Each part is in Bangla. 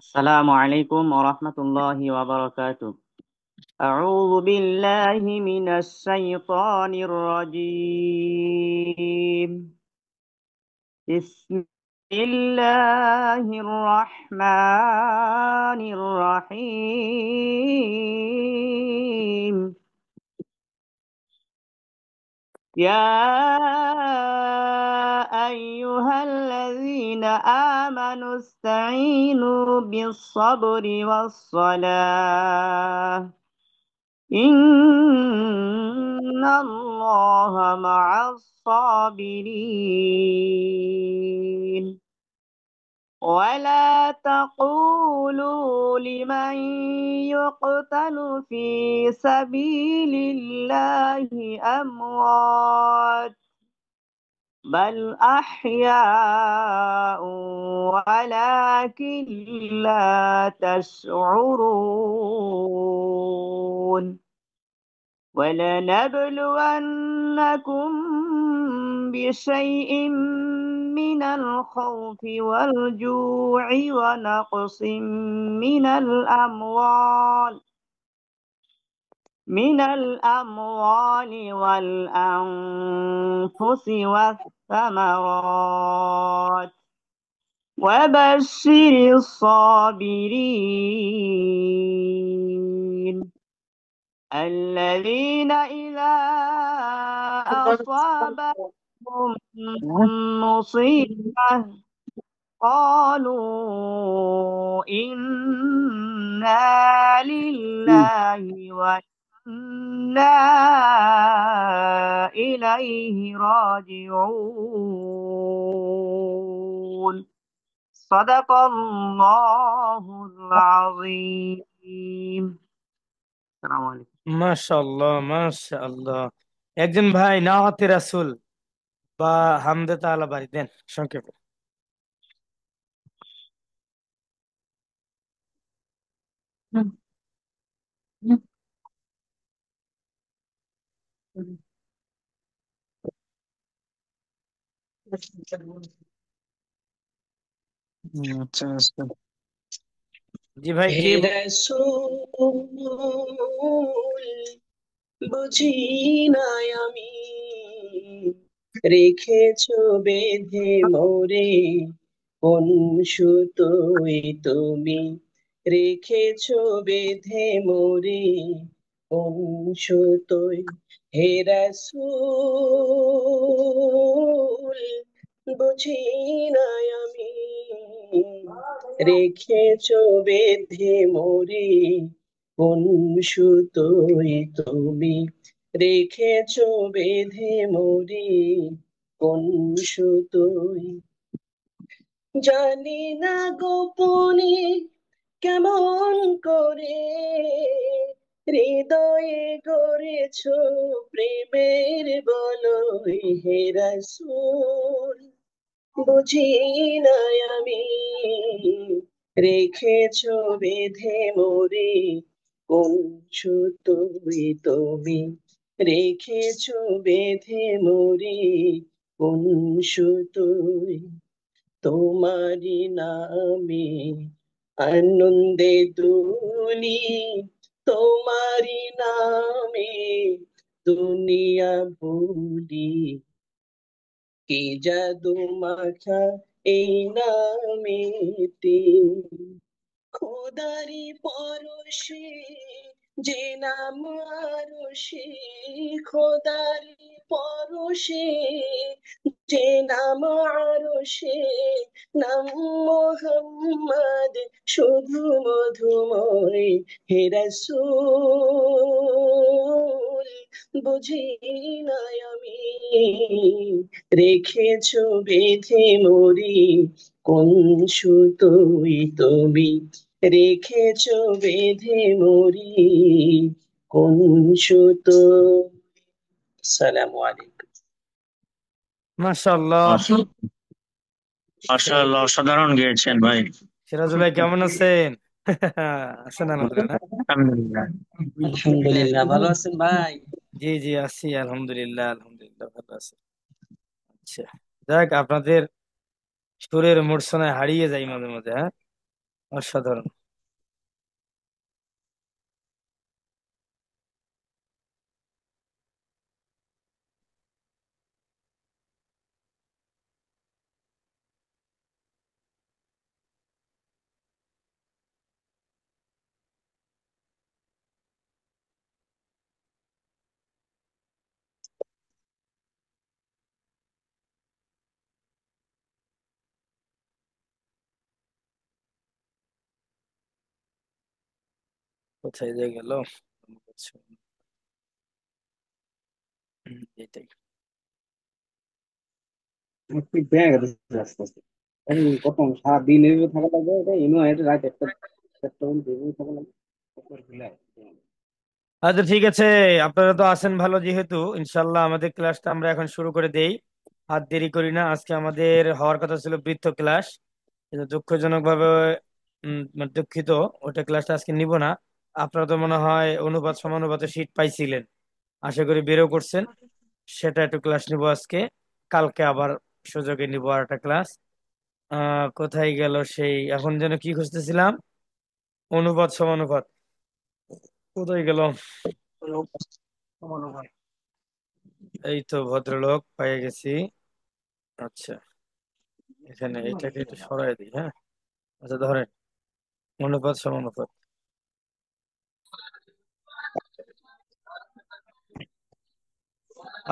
السلام عليكم ورحمة الله وبركاته. أعوذ بالله من الشيطان الرجيم. بسم الله الرحمن الرحيم. يا أيها الذين آمنوا استعينوا بالصبر والصلاة، إن الله مع الصابرين. ولا تقولوا لمن يقتل في سبيل الله أموات، بل أحياء ولكن لا تشعرون. ولنبلونكم بشيء من الخوف والجوع ونقص من الأموال والأنفس والثمرات، وبشر الصابرين الذين إذا أصابتهم مصيبة قالوا إنا لله وإنا إليه راجعون. صدق الله العظيم. السلام عليكم. মাশাআল্লাহ মাশাআল্লাহ। একজন ভাই নাওয়াতে রাসূল বা হামদে তাআলা বাড়ি দেন সংক্ষেপে। আচ্ছা আচ্ছা। জি ভাই হে কে রাসূল বুঝি নাই আমি, রেখেছো বেঁধে মোরে কোন সুতোয় তুমি, রেখেছো বেঁধে মোরে কোন সুতোয়। হে রাসূল বুঝি নাই আমি, রেখেছো বেঁধে মোরে কোন সুতোয় তুমি, রেখেছো বেঁধে মোরে কোন সুতোয়। জানি না গোপনে কেমন করে হৃদয়ে গড়েছো প্রেমের বলয়। হে রাসূল বুঝি নাই আমি, রেখেছো বেঁধে মোরে কোন সুতোয় তুমি, রেখেছো বেঁধে মোরে কোন সুতোয়। তোমারি নামে আনন্দে দুলি, তোমারি নামে দুনিয়া ভুলি, কি জাদু মাখা এই নামেতে। খোদারি পরশে যে নাম আরশে, খোদারি পরশে যে নাম আরশে, নাম মোহাম্মদ শুধু মধুময়। হে রাসূল বুঝি নাই আমি, রেখেছো বেঁধে মোরে কোন সুতোয় তুমি, রেখেছো বেঁধে মোরে কোন সুতো। আসসালামু আলাইকুম। মাশাআল্লাহ। মাশাআল্লাহ, অসাধারণ গেয়েছেন ভাই। সিরাজুল ভাই কেমন আছেন? আছেন আলহামদুলিল্লাহ না? আলহামদুলিল্লাহ। আলহামদুলিল্লাহ, ভালো আছেন ভাই? জি জি আছি আলহামদুলিল্লাহ আলহামদুলিল্লাহ ভালো আছি। আচ্ছা, যাক আপনাদের সুরের মূর্ছনায় হারিয়ে যাই মাঝে মাঝে। হ্যাঁ, অসাধারণ। কোথায় যে গেল? এটাই। একটু ব্যাগ আস্তে আস্তে এখন কত সারাদিন এভাবে থাকা লাগবে এটা ইনো এটা রাত একটা একটা পর্যন্ত এভাবে থাকা লাগবে তারপর ভুলাই। আচ্ছা ঠিক আছে, আপনারা তো আছেন ভালো, যেহেতু ইনশাল্লাহ আমাদের ক্লাসটা আমরা এখন শুরু করে দেই। আর দেরি করি না, আজকে আমাদের হওয়ার কথা ছিল বৃত্ত ক্লাস, কিন্তু দুঃখজনক ভাবে মানে দুঃখিত, ওটা ক্লাসটা আজকে নিব না। আপনারা তো মনে হয় অনুপাত সমানুপাতের শীট পাইছিলেন, আশা করি বেরও করছেন। সেটা একটু ক্লাস নিব আজকে, কালকে আবার সুযোগে নিব আর একটা ক্লাস। কোথায় গেল সেই, এখন যেন কি খুঁজতেছিলাম, অনুপাত সমানুপাত, কোথায় গেল? এই তো ভদ্রলোক পেয়ে গেছি। আচ্ছা, এখানে এটাকে একটু সরাই দিই, হ্যাঁ। আচ্ছা ধরেন, অনুপাত সমানুপাত।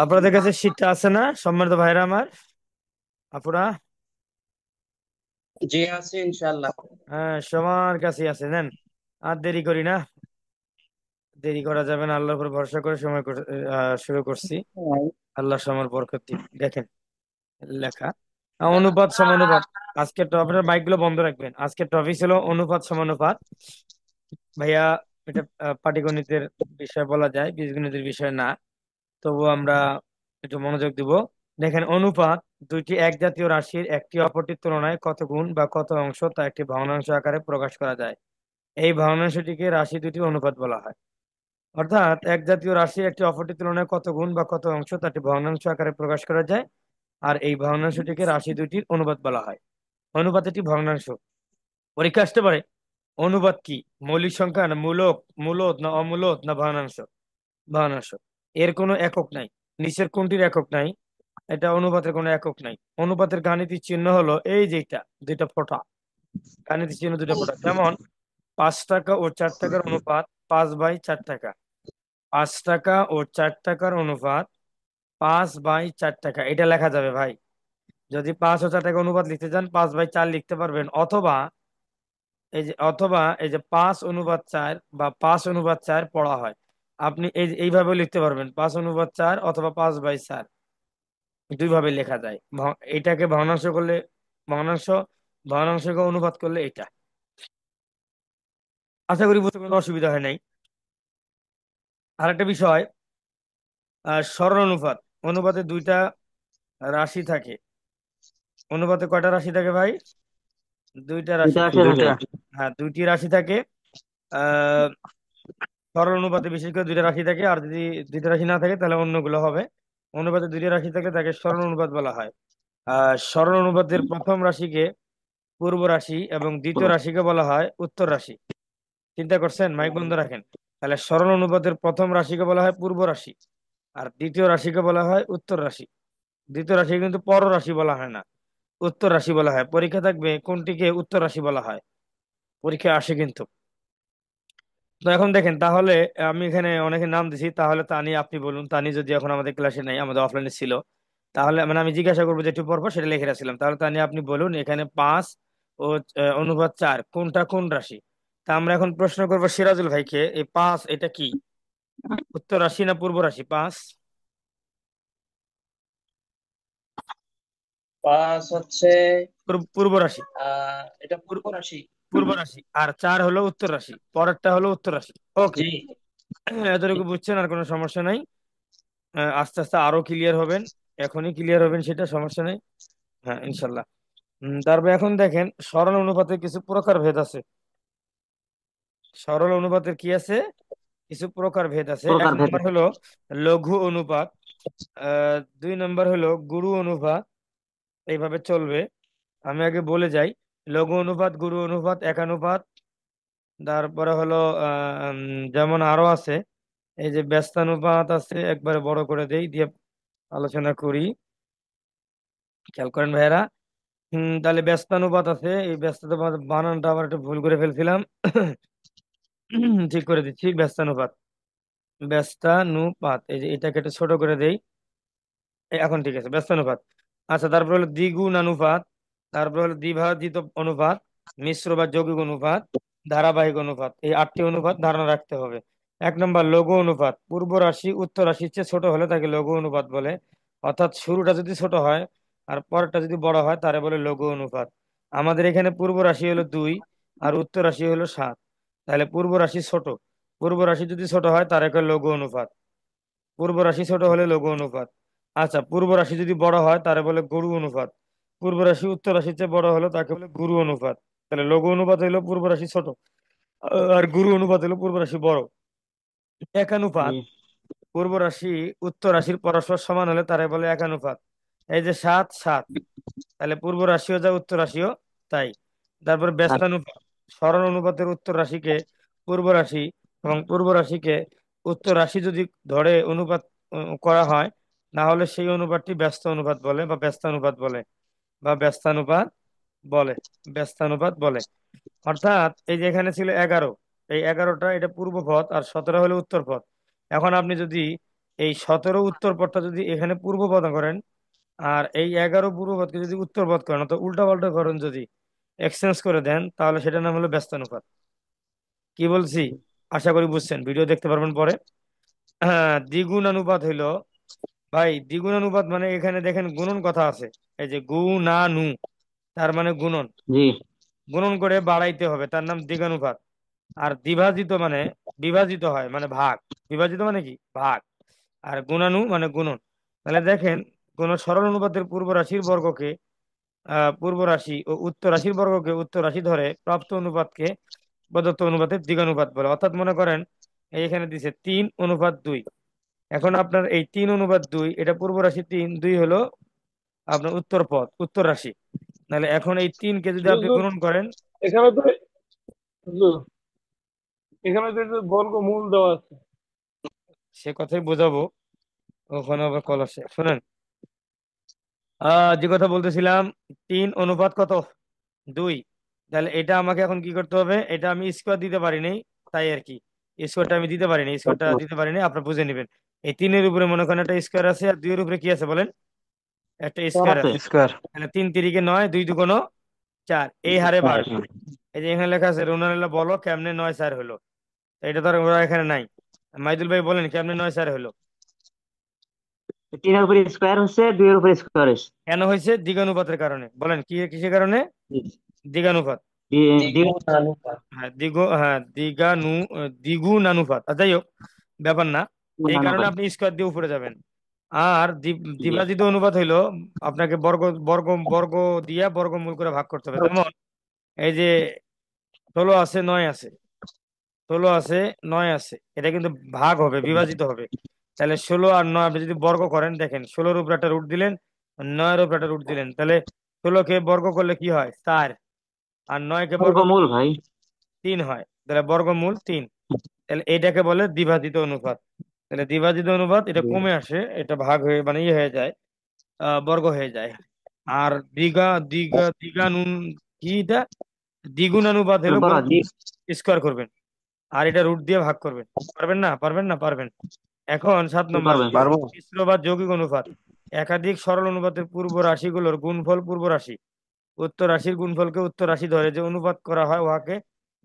আপনাদের কাছে শীটটা আছে না সম্মানিত ভাইরা আমার, আপুরা? জি আছে ইনশাল্লাহ। হ্যাঁ, সবার কাছে আছে, নেন। আর দেরি করি না, দেরি করা যাবে না, আল্লাহর উপর ভরসা করে শুরু করছি। আল্লাহ সমর বরকত দিন। দেখেন লেখা, অনুপাত সমানুপাত। আজকের আপনার মাইক গুলো বন্ধ রাখবেন। আজকের টপিক ছিল অনুপাত সমানুপাত। ভাইয়া, এটা পাটিগণিতের বিষয় বলা যায়, বীজগণিতের বিষয় না, তবু আমরা একটু মনোযোগ দিব। দেখেন, অনুপাত দুইটি এক জাতীয় রাশির একটি অপরটির তুলনায় কত গুণ বা কত অংশ তা একটি ভগ্নাংশ আকারে প্রকাশ করা যায়। এই ভগ্নাংশটিকে রাশি দুটির অনুপাত বলা হয়। অর্থাৎ এক জাতীয় রাশি একটি অপরটির তুলনায় কত গুণ বা কত অংশ তা একটি ভগ্নাংশ আকারে প্রকাশ করা যায়, আর এই ভগ্নাংশটিকে রাশি দুটির অনুপাত বলা হয়। অনুপাত একটি ভগ্নাংশ। পরীক্ষা আসতে পারে, অনুপাত কি? মৌলিক সংখ্যা না মূলক, মূলদ না অমূলদ না ভগ্নাংশ? ভগ্নাংশ। এর কোনো একক নাই, নিচের কোনটির একক নাই? এটা অনুপাতের কোনো একক নাই। অনুপাতের গাণিতিক চিহ্ন হলো এই যেটা, দুইটা ফোঁটা, গাণিতিক চিহ্ন দুইটা ফোঁটা। যেমন 5 টাকা ও 4 টাকার অনুপাত 5/4 টাকা। 5 টাকা ও 4 টাকার অনুপাত 5/4 টাকা, এটা লেখা যাবে ভাই। যদি 5 ও 4 টাকা অনুপাত লিখতে চান 5/4 লিখতে পারবেন, অথবা এই যে 5/4 বা 5/4 পড়া হয়, আপনি এইভাবে লিখতে পারবেন, 5/4 অথবা 5/4, দুই ভাবে লেখা যায়। এটাকে ভগ্নাংশ করলে ভগ্নাংশ, ভগ্নাংশকে অনুপাত করলে এটা। আশা করি বুঝতে কোনো অসুবিধা হয় নাই। আরেকটা বিষয়, সরল অনুপাত। অনুপাতে দুইটা রাশি থাকে। অনুপাতে কয়টা রাশি থাকে ভাই? দুইটা রাশি থাকে। দুইটা। হ্যাঁ, দুইটি রাশি থাকে। আহ সরল অনুপাতে বিশেষ করে দুইটা রাশি থাকে, আর যদি দুইটা রাশি না থাকে তাহলে অন্যগুলো হবে। অনুপাতে দুইটা রাশি থাকলে তাকে সরল অনুপাত বলা হয়। সরল অনুপাতের প্রথম রাশিকে পূর্ব রাশি এবং দ্বিতীয় রাশিকে বলা হয় উত্তর রাশি। চিন্তা করছেন? মাইক বন্ধ রাখেন। তাহলে সরল অনুপাতের প্রথম রাশিকে বলা হয় পূর্ব রাশি, আর দ্বিতীয় রাশিকে বলা হয় উত্তর রাশি। দ্বিতীয় রাশি কিন্তু পর রাশি বলা হয় না, উত্তর রাশি বলা হয়। পরীক্ষা থাকবে কোনটিকে উত্তর রাশি বলা হয়, পরীক্ষা আসে কিন্তু। তো এখন দেখেন তাহলে, আমি এখানে অনেকের নাম দিছি, তাহলে তানি আপনি বলুন। তানি যদি এখন আমাদের ক্লাসে নাই, আমাদের অফলাইনে ছিল, তাহলে মানে আমি জিজ্ঞাসা করবো যে একটু পর পর, সেটা লিখে রাখছিলাম। তাহলে তানি আপনি বলুন এখানে 5 ও অনুপাত 4 কোনটা কোন রাশি? তা আমরা এখন প্রশ্ন করবো সিরাজুল ভাইকে, এই 5 এটা কি, উত্তর রাশি না পূর্ব রাশি? 5 পাঁচ হচ্ছে পূর্ব রাশি। এটা পূর্ব পূর্ব রাশি। পূর্ব রাশি, আর 4 হলো উত্তর রাশি, পরেরটা হলো উত্তর রাশি। ওকে, জি। এতটুকু বুঝছেন, আর কোনো সমস্যা নাই। আস্তে আস্তে আরো ক্লিয়ার হবেন, এখনই ক্লিয়ার হবেন সেটা সমস্যা নেই। হ্যাঁ ইনশাল্লাহ। তারপর এখন দেখেন, সরল অনুপাতের কিছু প্রকার ভেদ আছে। সরল অনুপাতের কি আছে? কিছু প্রকার ভেদ আছে। এক নম্বর হলো লঘু অনুপাত, 2 নম্বর হলো গুরু অনুপাত, এইভাবে চলবে। আমি আগে বলে যাই, লঘু অনুপাত, গুরু অনুপাত, একানুপাত, তারপরে হলো যেমন আরো আছে, এই যে ব্যস্তানুপাত আছে, একবারে বড় করে দেই দিয়ে আলোচনা করি, খেয়াল করেন ভাইয়েরা। তাহলে ব্যস্তানুপাত আছে, এই ব্যস্তানুপাত বানানটা আবার একটু ভুল করে ফেলছিলাম। ঠিক করে দিচ্ছি, ব্যস্তানুপাত। ব্যস্তানুপাত, এই যে এটাকে একটু ছোট করে দেই, এখন ঠিক আছে, ব্যস্তানুপাত। আচ্ছা, তারপর হলো দ্বিগুণানুপাত, তারপর হলো দ্বিভাজিত অনুপাত, মিশ্র বা যৌগিক অনুপাত, ধারাবাহিক অনুপাত। এই 8টি অনুপাত ধারণা রাখতে হবে। 1 নম্বর লঘু অনুপাত, পূর্ব রাশি উত্তর রাশির চেয়ে ছোট হলে তাকে লঘু অনুপাত বলে। অর্থাৎ শুরুটা যদি ছোট হয় আর পরেরটা যদি বড় হয় তারে বলে লঘু অনুপাত। আমাদের এখানে পূর্ব রাশি হলো 2 আর উত্তর রাশি হলো 7, তাহলে পূর্ব রাশি ছোট। পূর্ব রাশি যদি ছোট হয় তার একটা লঘু অনুপাত, পূর্ব রাশি ছোট হলে লঘু অনুপাত। আচ্ছা, পূর্ব রাশি যদি বড় হয় তারে বলে গুরু অনুপাত। পূর্ব রাশি উত্তর রাশির চেয়ে বড় হলো তাকে বলে গুরু অনুপাত। তাহলে লঘু অনুপাত হলো পূর্ব রাশি ছোট, আর গুরু অনুপাত হলো পূর্ব রাশি বড়। একানুপাত, জি পূর্ব রাশি উত্তর রাশির পরস্পর সমান হলে তারে বলে একানুপাত। এই যে 7 7, তাহলে পূর্ব রাশিও যা উত্তর রাশিও তাই। তারপর ব্যস্তানুপাত, সরণ অনুপাতের উত্তর রাশিকে পূর্ব রাশি এবং পূর্ব রাশিকে উত্তর রাশি যদি ধরে অনুপাত করা হয়, না হলে সেই অনুপাতটি ব্যস্ত অনুপাত বলে বা ব্যস্তানুপাত বলে বা ব্যস্তানুপাত বলে, ব্যস্তানুপাত বলে। অর্থাৎ এই যে এখানে ছিল 11, এই 11টা এটা পূর্ব পথ আর 17 হলো উত্তর পথ। এখন আপনি যদি এই 17 উত্তর পথটা যদি এখানে পূর্ব পথ করেন আর এই 11 পূর্ব পথকে যদি উত্তর পথ করেন, তো উল্টা পাল্টা করেন, যদি এক্সচেঞ্জ করে দেন, তাহলে সেটার নাম হলো ব্যস্তানুপাত। কি বলছি আশা করি বুঝছেন, ভিডিও দেখতে পারবেন পরে। হ্যাঁ, দ্বিগুণানুপাত হইলো, ভাই দ্বিগুণানুপাত মানে এখানে দেখেন গুণন কথা আছে, এই যে গুণানু, তার মানে গুণন, জি গুণন করে বাড়াইতে হবে, তার নাম দ্বিগুণানুপাত। আর দ্বিভাজিত মানে বিভাজিত হয় মানে ভাগ, বিভাজিত মানে কি ভাগ, আর গুণানু মানে গুণন। তাহলে দেখেন, কোন সরল অনুপাতের পূর্ব রাশির বর্গকে পূর্ব রাশি ও উত্তর রাশির বর্গকে উত্তর রাশি ধরে প্রাপ্ত অনুপাতকে প্রদত্ত অনুপাতের দ্বিগুণানুপাত বলে। অর্থাৎ মনে করেন এই এখানে দিছে 3:2, এখন আপনার এই 3:2 এটা পূর্ব রাশি, 3 2 হলো আপনার উত্তর পথ, উত্তর রাশি। তাহলে এখন এই 3কে যদি আপনি হুজুর, গুণন করেন, এখানে তো হুজুর, এখানে তো একটু বর্গমূল দেওয়া আছে। সে কথাই বোঝাবো, ওখানে আবার কল আসে, শুনেন। যে কথা বলতেছিলাম, 3 অনুপাত কত, 2। তাহলে এটা আমাকে এখন কি করতে হবে, এটা আমি স্কোয়ার দিতে পারিনি, তাই আর কি, স্কোয়ারটা আমি দিতে পারিনি, স্কোয়ারটা দিতে পারিনি, আপনারা বুঝে নেবেন। এই 3-এর উপরে মনে করেন একটা স্কোয়ার আছে, আর 2-এর উপরে কি আছে বলেন, একটা স্যার স্কোয়ার আছে আছে। স্কোয়ার। তাহলে 3 3 9, 2 2 4, এই হারে বাড়বে। এই যে এখানে লেখা আছে, রোনাল্লা বলো কেমনে 9 4 হলো, তো এটা তো আর ওরা এখানে নাই। মাইদুল ভাই বলেন কেমনে 9 4 হলো। 3-এর উপরে স্কোয়ার হচ্ছে, 2-এর উপরে স্কোয়ার হচ্ছে। কেন হয়েছে, দ্বিগুণানুপাতের কারণে। বলেন কি কিসের কারণে, দ্বিগুণানুপাত। দ্বিগুণানুপাত। হ্যাঁ দ্বিগুণানুপাত, যাই হোক, ব্যাপার না। এই কারণে দ্বিগুণানুপাত। আপনি স্কোয়ার দিয়ে উপরে যাবেন। আর দ্বিভাজিত অনুপাত হইলো আপনাকে বর্গ বর্গ বর্গ দিয়া বর্গমূল করে ভাগ করতে হবে। যেমন এই যে 16 আছে 9 আছে, 16 আছে 9 আছে, এটা কিন্তু ভাগ হবে, বিভাজিত হবে। তাহলে 16 আর 9 আপনি যদি বর্গ করেন, দেখেন 16-র উপরে একটা রুট দিলেন, 9-এর উপরে একটা রুট দিলেন, তাহলে 16-কে বর্গ করলে কি হয় 4, আর 9-কে বর্গ বর্গমূল ভাই। 3 হয়, তাহলে বর্গমূল 3। তাহলে এটাকে বলে দ্বিভাজিত অনুপাত। তাহলে দ্বিভাজিত অনুপাত এটা কমে আসে, এটা ভাগ হয়ে মানে ইয়ে হয়ে যায়, বর্গ হয়ে যায়। আর দ্বিগা দ্বিগা দ্বিগানুন কি এটা, দ্বিগুণানুপাত হলো বড় গুণ স্কোয়ার করবেন, আর এটা রুট দিয়ে ভাগ করবেন। পারবেন না, পারবেন না, পারবেন। এখন 7 নম্বর পারবেন। পারবো। মিশ্র বা যৌগিক অনুপাত, একাধিক সরল অনুপাতের পূর্ব রাশিগুলোর গুণফল পূর্ব রাশি, উত্তর রাশির গুণফলকে উত্তর রাশি ধরে যে অনুপাত করা হয় উহাকে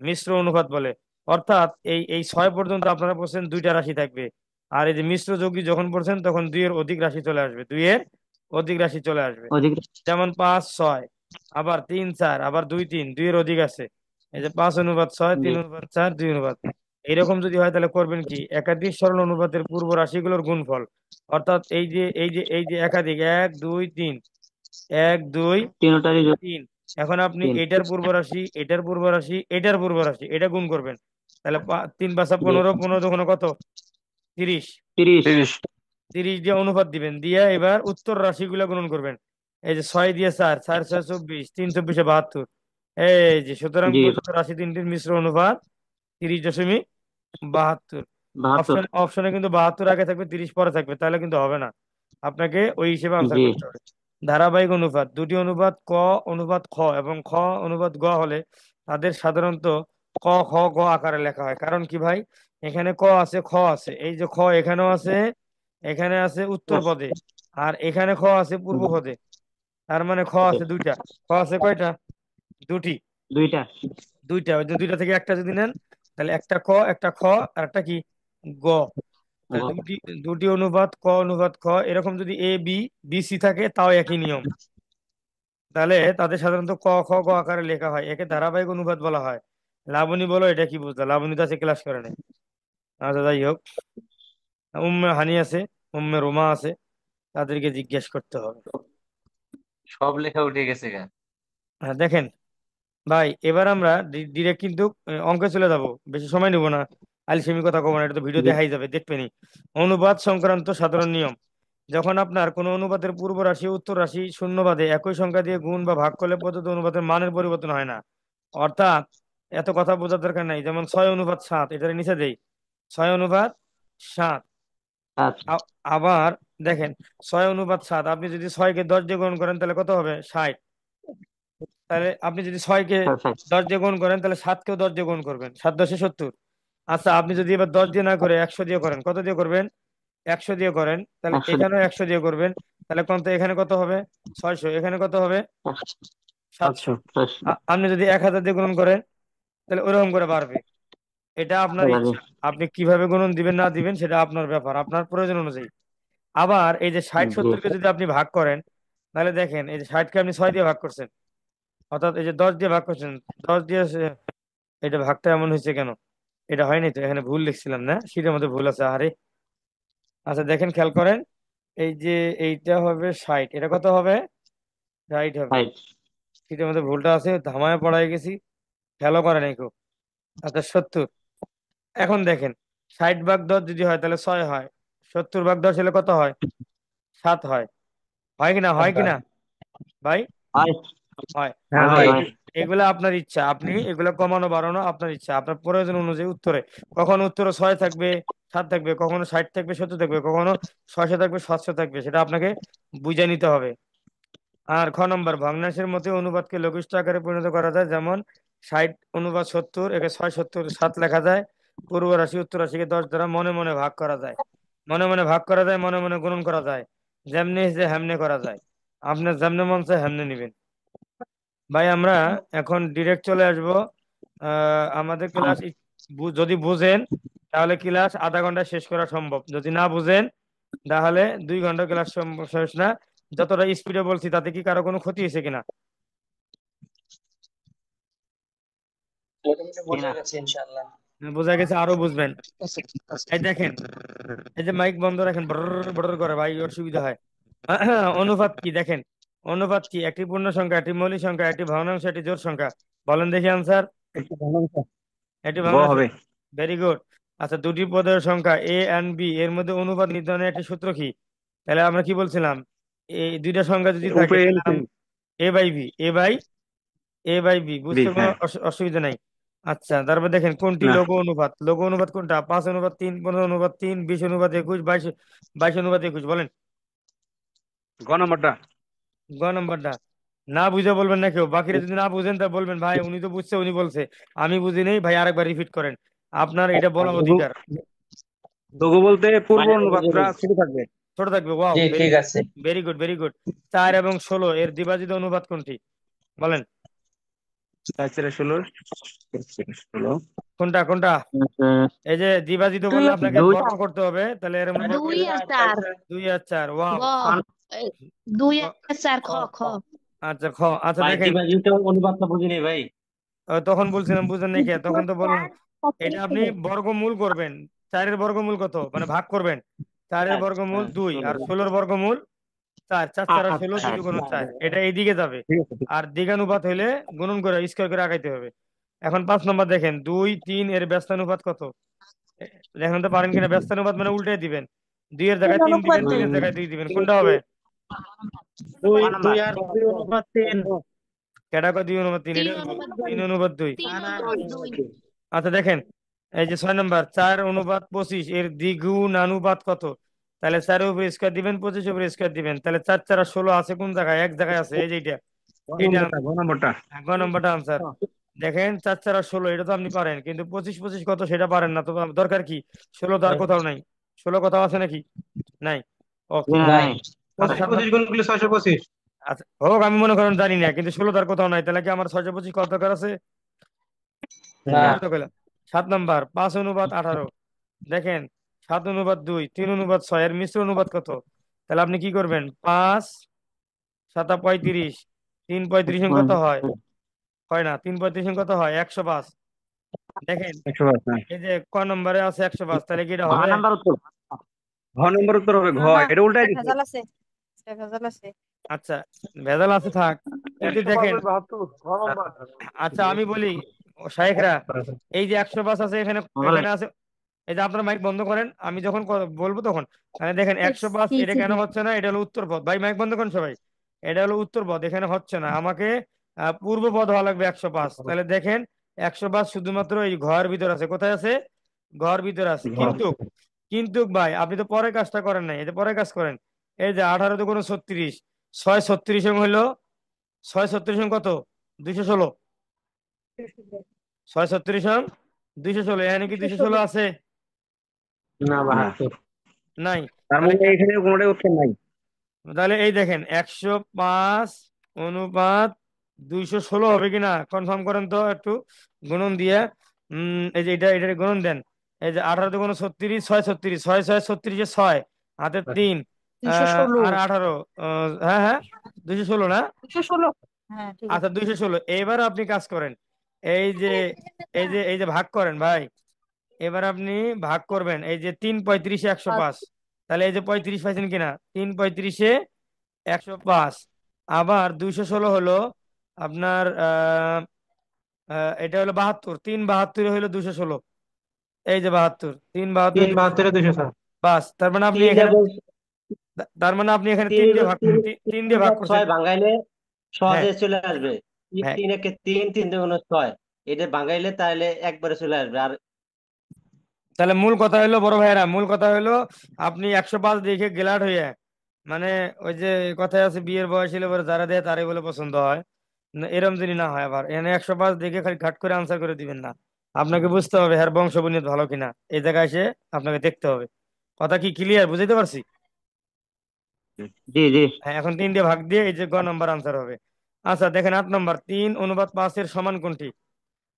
মিশ্র অনুপাত বলে। অর্থাৎ এই এই 6 পর্যন্ত আপনারা পড়ছেন 2টা রাশি থাকবে, আর এই যে মিশ্র যোগী যখন পড়ছেন তখন 2-এর অধিক রাশি চলে আসবে, 2-এর অধিক রাশি চলে আসবে। অধিক। যেমন 5 6, আবার 3 4, আবার 2 3, 2-এর অধিক আছে। এই যে 5:6, জি। 3:4, 2 অনুপাত। এরকম যদি হয় তাহলে করবেন কি, একাধিক সরল অনুপাতের পূর্ব রাশিগুলোর গুণফল। অর্থাৎ এই যে একাধিক 1 2 3, 1 2 তিনটারই 3, এখন আপনি 3। এটার পূর্ব রাশি, এটার পূর্ব রাশি, এটার পূর্ব রাশি, এটা গুণ করবেন। তাহলে 3 5 জি। 15, 15 দুগুণ কত, 30, 30। 30। 30 দিয়ে অনুপাত দিবেন, দিয়ে এবার উত্তর রাশিগুলো গুণন করবেন। এই যে 6 দিয়ে 4, 4 6 24, 3 24 72, এই যে সুতরাং জি প্রদত্ত রাশি তিনটির মিশ্র অনুপাত 30.72। 72। অপশনে কিন্তু 72 আগে থাকবে, 30 পরে থাকবে, তাহলে কিন্তু হবে না। আপনাকে ওই হিসেবে আনসার জি করতে হবে। ধারাবাহিক অনুপাত দুটি অনুপাত ক অনুপাত খ এবং খ অনুপাত গ হলে তাদের সাধারণত ক খ গ আকারে লেখা হয়। কারণ কি ভাই, এখানে ক আছে, খ আছে, এই যে খ এখানেও আছে, এখানে আছে উত্তর পদে, আর এখানে খ আছে পূর্ব পদে। তার মানে খ আছে দুইটা। খ আছে কয়টা? দুটি। দুইটা। দুইটা, ওই যে দুইটা থেকে একটা যদি নেন তাহলে একটা ক একটা খ আর একটা কি গ। তাহলে দুটি দুটি অনুপাত ক অনুপাত খ, এরকম যদি এ বি বি সি থাকে তাও একই নিয়ম। তাহলে তাদের সাধারণত ক খ গ আকারে লেখা হয়, একে ধারাবাহিক অনুপাত বলা হয়। লাবণী বলো এটা কি বুঝলা? লাবণী তো আছে, ক্লাস করে নাই। আচ্ছা যাই হোক, উম্মে হানি আছে, উম্মে রোমা আছে, তাদেরকে জিজ্ঞেস করতে হবে। সব লেখা উঠে গেছে গা। হ্যাঁ দেখেন ভাই, এবার আমরা ডিরেক্ট কিন্তু অঙ্কে চলে যাব, বেশি সময় নিব না। আলসেমি কথা কব না, এটা তো ভিডিও জি দেখাই যাবে, দেখবেনি। অনুপাত সংক্রান্ত সাধারণ নিয়ম: যখন আপনার কোনো অনুপাতের পূর্ব রাশি ও উত্তর রাশি শূন্য বাদে একই সংখ্যা দিয়ে গুণ বা ভাগ করলে প্রদত্ত অনুপাতের মানের পরিবর্তন হয় না। অর্থাৎ এত কথা বোঝার দরকার নাই। যেমন 6:7, এটার নিচে দেই 6:7। আচ্ছা। আবার দেখেন 6:7, আপনি যদি 6-কে 10 দিয়ে গুণ করেন তাহলে কত হবে? 60। তাহলে আপনি যদি 6-কে পারফেক্ট। 10 দিয়ে গুণ করেন তাহলে 7-কেও 10 দিয়ে গুণ করবেন, 7×10 = 70। আচ্ছা আপনি যদি এবার 10 দিয়ে না করে 100 দিয়ে করেন, কত দিয়ে করবেন? 100 দিয়ে করেন, তাহলে 100। এখানেও 100 দিয়ে করবেন। তাহলে কোন তো এখানে কত হবে? 600। এখানে কত হবে? 700। 700। আপনি যদি 1000 দিয়ে গুণন করেন তাহলে ওরকম করে বাড়বে। এটা আপনার এবারে ইচ্ছা, আপনি কিভাবে গুণন দিবেন না দিবেন সেটা আপনার ব্যাপার, আপনার প্রয়োজন অনুযায়ী। আবার এই যে 60 জি 70-কে যদি আপনি ভাগ করেন, তাহলে দেখেন এই যে 60-কে আপনি 6 দিয়ে ভাগ করছেন, অর্থাৎ এই যে 10 দিয়ে ভাগ করছেন, 10 দিয়ে এটা ভাগটা এমন হয়েছে কেন? এটা হয়নি তো, এখানে ভুল লিখছিলাম না, সেটার মধ্যে ভুল আছে, আরে। আচ্ছা দেখেন, খেয়াল করেন, এই যে এইটা হবে 60, এটা কত হবে? 60 হবে। 5। সেটার মধ্যে ভুলটা আছে, ধামায় পড়াই গেছি, খেয়ালও করে নাই খুব। আচ্ছা 70। এখন দেখেন 60/10 যদি হয় তাহলে 6 হয়, 70/10 হলে কত হয়? 7 হয়। হয় কিনা, হয় কিনা ভাই? 5। হয়। হ্যাঁ আচ্ছা হয়। হয়। এগুলা আপনার ইচ্ছা, আপনি এগুলা কমানো বাড়ানো আপনার ইচ্ছা, আপনার প্রয়োজন অনুযায়ী উত্তরে। কখনো উত্তরে 6 থাকবে, 7 থাকবে, কখনো 60 থাকবে, 70 থাকবে, কখনো 600 থাকবে, 700 থাকবে, সেটা আপনাকে বুঝে নিতে হবে। আর খ নম্বর, ভগ্নাংশের মধ্যে অনুপাতকে লঘিষ্ঠ আকারে পরিণত করা যায়, যেমন 60:70, একে 6/70 লেখা যায়। পূর্ব রাশি উত্তর রাশিকে 10 দ্বারা মনে মনে ভাগ করা যায়, মনে মনে ভাগ করা যায়, মনে মনে গুণন করা যায়, যেমনি যে হেমনে করা যায়। আপনার যেমনে মন চায় হেমনে নিবেন। ভাই আমরা এখন ডিরেক্ট চলে আসবো। আমাদের ক্লাস যদি বুঝেন তাহলে ক্লাস আধা ঘন্টায় শেষ করা সম্ভব, যদি না বুঝেন তাহলে 2 ঘন্টা ক্লাস শেষ না। যতটা স্পিডে বলছি তাতে কি কারো কোনো ক্ষতি হয়েছে কিনা? মোটামুটি জি বোঝা না। গেছে ইনশাআল্লাহ। বোঝা গেছে? আরো বুঝবেন। এই দেখেন, এই যে মাইক বন্ধ রাখেন, বড় বড় করে ভাই, অসুবিধা হয়। অনুপাত কি দেখেন, অনুপাত কি? একটি পূর্ণ সংখ্যা, একটি মৌলিক সংখ্যা, একটি ভগ্নাংশ, একটি জোড় সংখ্যা। বলেন দেখি আনসার। একটু ভগ্নাংশ। একটি গ ভগ্নাংশ। হবে। Very good. আচ্ছা দুটি পদের সংখ্যা এ এন্ড বি এর মধ্যে অনুপাত নির্ধারণের একটি সূত্র কি? তাহলে আমরা কি বলছিলাম, এই দুইটা সংখ্যা যদি থাকে উপরে তাহলে LCM A by B, A by B, B. বুঝতে কোনো হ্যাঁ। অসুবিধা নাই। আচ্ছা তারপর দেখেন কোনটি না, লঘু অনুপাত? লঘু অনুপাত কোনটা? 5:3, 15:3, 20:21, 22:21, বলেন। গ নাম্বারটা। গ নাম্বারটা। না বুঝে বলবেন না কেউ, বাকিরা যদি না বুঝেন তা বলবেন ভাই উনি তো বুঝছে, উনি বলছে, আমি বুঝি নেই ভাই, আরেকবার রিপিট করেন, আপনার এটা বলার লঘু অধিকার। লঘু বলতে পূর্ব মানে বুঝে অনুপাতটা গেছি। ছোট থাকবে। ছোট থাকবে, ওয়াও, জি ভেরি ঠিক গুড, আছে। Very good, very good. 4 এবং 16 এর দ্বিভাজিত অনুপাত কোনটি? বলেন। 4 4 16 16। কোনটা কোনটা? আচ্ছা, এই যে দ্বিভাজিত বললে আপনাকে দুই। বর্গ করতে হবে, তাহলে এর মধ্যে বর্গ দুই করলে আর চার। 2 আর 4, ওয়াও। গ। এই, দুই ক- আর চার, খ খ। আচ্ছা আচ্ছা ভাই দেখেন, দিবাজিত অনুপাতটা বুঝিনি ভাই। তখন বলছিলাম বুঝেন নাই কে, তখন তো বললাম। কত এটা আপনি লিখবে? বর্গমূল করবেন। 4-এর বর্গমূল কত, মানে ভাগ করবেন। 4-এর আচ্ছা, বর্গমূল 2 ষোলো। আর 16-র বর্গমূল 4, 4 4 16, 2 আচ্ছা। × 4, এটা এইদিকে যাবে। ঠিক আছে। আর দ্বিঘানুপাত হইলে গুণন করে স্কয়ার করে আগাইতে হবে। এখন 5 নম্বর দেখেন, 2 3 এর ব্যস্তানুপাত কত? এখন তো পারেন কিনা, ব্যস্তানুপাত মানে উল্টে দিবেন, 2 এর জায়গায় 3 দিবেন, 3 এর জায়গায় 2 দিবেন, কোনটা হবে? দুই ক দুই নাম্বার। আর দুই অনুপাত 3। কেডা কয় 2/3, তিন এটা হইব অনুপাত দুই 3/2। 3/2 আচ্ছা দেখেন, এই যে 6 নম্বর 4/25 এর দ্বিগুণানুপাত কত? তাহলে 4 উপরে স্কোয়ার দিবেন, 25 উপরে স্কোয়ার দিবেন, তাহলে 4 4 16 আছে কোন জায়গায়? এক জায়গায় আছে, এই যে এটা, এটা নম্বরটা গ নম্বরটা আনসার। দেখেন 4 4 16 এটা তো আপনি পারেন, কিন্তু 25 25 কত সেটা পারেন না, তো দরকার কি? 16 তো আর কোথাও নাই, 16 কোথাও আছে নাকি? নাই। ওকে। নাই। আচ্ছা 25 আচ্ছা হোক, আমি মনে করেন জানি না, কিন্তু 16 তার কোথাও নাই, তাহলে কি আমার 625 কত দরকার আছে? না। কত কইলাম? 7 নম্বর 5/18। দেখেন 7/2, 3/6 এর মিশ্র অনুপাত কত? তাহলে আপনি কি করবেন? 5 7 35, 3 35 কত হয়? হয় না, 3 35 কত হয়? 105। দেখেন 105 না। এই যে ক নম্বরে আছে 105, তাহলে কি এটা ঘ হবে? নাম্বার উত্তর। ঘ নম্বর উত্তর হবে, ঘ। না না, এটা উল্টাই একটা দিছে। ভেজাল আছে, একটা ভেজাল আছে। আচ্ছা ভেজাল আছে থাক, কিন্তু 105 দেখেন, 72 ঘ নম্বর। আচ্ছা আমি বলি ও শায়েখরা, এই যে 105 আছে এখানে, বলেন। এখানে আছে, এই যে আপনারা মাইক বন্ধ করেন, আমি যখন বলবো তখন, মানে দেখেন 105 এটা কেন হচ্ছে না? এটা হলো উত্তর পথ, ভাই মাইক বন্ধ করেন সবাই। এটা হলো উত্তর পথ, এখানে হচ্ছে না, আমাকে পূর্ব পথ হওয়া লাগবে 105। তাহলে দেখেন 105 শুধুমাত্র এই ঘর ভিতর আছে, কোথায় আছে? ঘর ভিতর আছে। কিন্তু কিন্তু ভাই আপনি তো পরের কাজটা করেন নাই, এই যে পরের কাজ করেন, এই যে 18 দুগুণ 36, 6 36 হইলো, 6 36 কত? 216। 6 36 216, এখানে কি 216 আছে? না, না, 72। নাই। তার তাহলে মানে এখানে কোনোটাই উত্তর নাই। তাহলে এই দেখেন 105/216 হবে কিনা কনফার্ম করেন তো একটু, গুণন দিয়ে। এই যে এটা গুণন দেন। এই যে 18 দুগুণ 36, 6 36, 6 6 36 6 হাতে 3, 216, আর 18, হ্যাঁ হ্যাঁ 216 না? 216, হ্যাঁ ঠিক আচ্ছা আছে। 216, এবার আপনি কাজ করেন, এই যে এই যে ভাগ করেন ভাই, এবার আপনি ভাগ করবেন, এই যে 3 35 105, তাহলে এই যে 35 পাইছেন কিনা? 3 35 105, আবার 216 হলো আপনার এটা হলো 72, 3 72 হলো 216, এই যে 72, 3 72 72 207। বাস। তার মানে আপনি তিন এখানে, এবং তার মানে আপনি এখানে তিন 3 দিয়ে ভাগ, তিন 3 দিয়ে ভাগ করছেন। 6 ভাঙাইলে হ্যাঁ সহজে চলে আসবে। হ্যাঁ, 3 একে 3, 3 দুগুণ 6, এটা ভাঙাইলে তাহলে একবারে চলে আসবে। আর তাহলে মূল কথা হলো বড় ভাইয়েরা, মূল কথা হলো আপনি 105 দেখে গেলাট হয়ে, মানে ওই যে কথায় আছে বিয়ের বয়স হলে পরে যারা দেয় তারাই বলে পছন্দ হয় না, এরম যদি না হয়, আবার এখানে 105 দেখে খালি ঘাট করে আনসার করে দিবেন না, আপনাকে বুঝতে হবে হ্যার বংশ বুনিয়াদ ভালো কিনা, এই জায়গায় এসে আপনাকে দেখতে হবে। কথা কি ক্লিয়ার? বুঝাইতে পারছি? জি জি। হ্যাঁ, এখন 3 দিয়ে ভাগ দিয়ে এই যে গ নাম্বার আনসার হবে। আচ্ছা দেখেন 8 নম্বর 3/5 এর সমান কোনটি?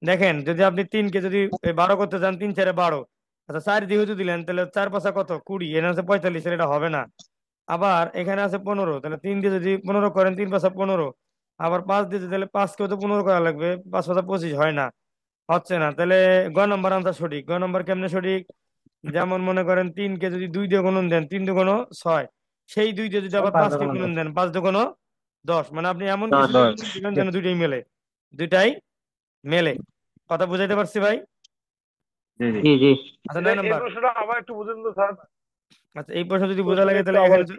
দেখেন যদি আপনি 3 কে যদি 12 করতে চান, 3 4 12, আচ্ছা 4 দিয়ে যদি দিলেন, তাহলে 4 5 কত? 20, এখানে আছে 45, এটা হবে না। আবার এখানে আছে 15, তাহলে 3 দিয়ে যদি 15 করেন, 3 5 15, আবার 5 দিয়ে যদি, তাহলে 5 কেও তো 15 করা লাগবে, 5 5 25, হয় না, হচ্ছে না। তাহলে গ নম্বর আনসার সঠিক। গ নম্বর কেমনে সঠিক? যেমন মনে করেন 3 কে যদি 2 দিয়ে গুণন দেন, 3 দুগুণ 6, সেই 2 দিয়ে যদি আবার 5 কে গুণন দেন, 5 দুগুণ 10, মানে আপনি এমন কিছু দিয়ে গুণন দিবেন যেন দুইটাই মেলে, দুইটাই মেলে। কথা বুঝাইতে পারছি ভাই? জি জি। আচ্ছা এটা 9 এই নম্বর। প্রশ্নটা আবার একটু বুঝেন তো স্যার। আচ্ছা এই প্রশ্ন যদি বোঝা প্রশ্নটা লাগে একটু তাহলে আবার এখানে একটু।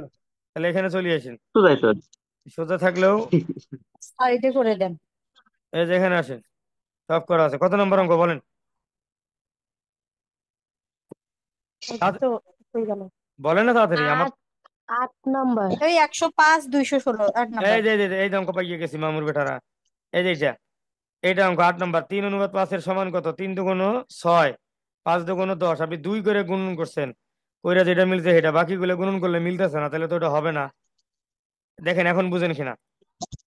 তাহলে এখানে চলে আসেন, তো যাই তো। সোজা থাকলেও সাইডে করে দেন। এই যে এখানে আসেন, সব করা আছে। কত নম্বর অঙ্ক বলেন? এই তাড়া- তো হয়ে গেল। বলেন না তাড়াতাড়ি আমার। 8 নম্বর। এই 105 216, 8 নম্বর। এই যে অঙ্ক পাইয়ে গেছি মামুর বেটারা, এই যে এইটা অঙ্ক 8 নম্বর। 3/5 এর সমান কত? 3 দুগুণ 6, 5 দুগুণ 10, আপনি 2 করে গুণন করছেন, কইরা যেটা মিলছে সেটা, বাকিগুলো গুণন করলে মিলতেছে না, তাহলে তো ওটা হবে না। দেখেন এখন বুঝেন কিনা,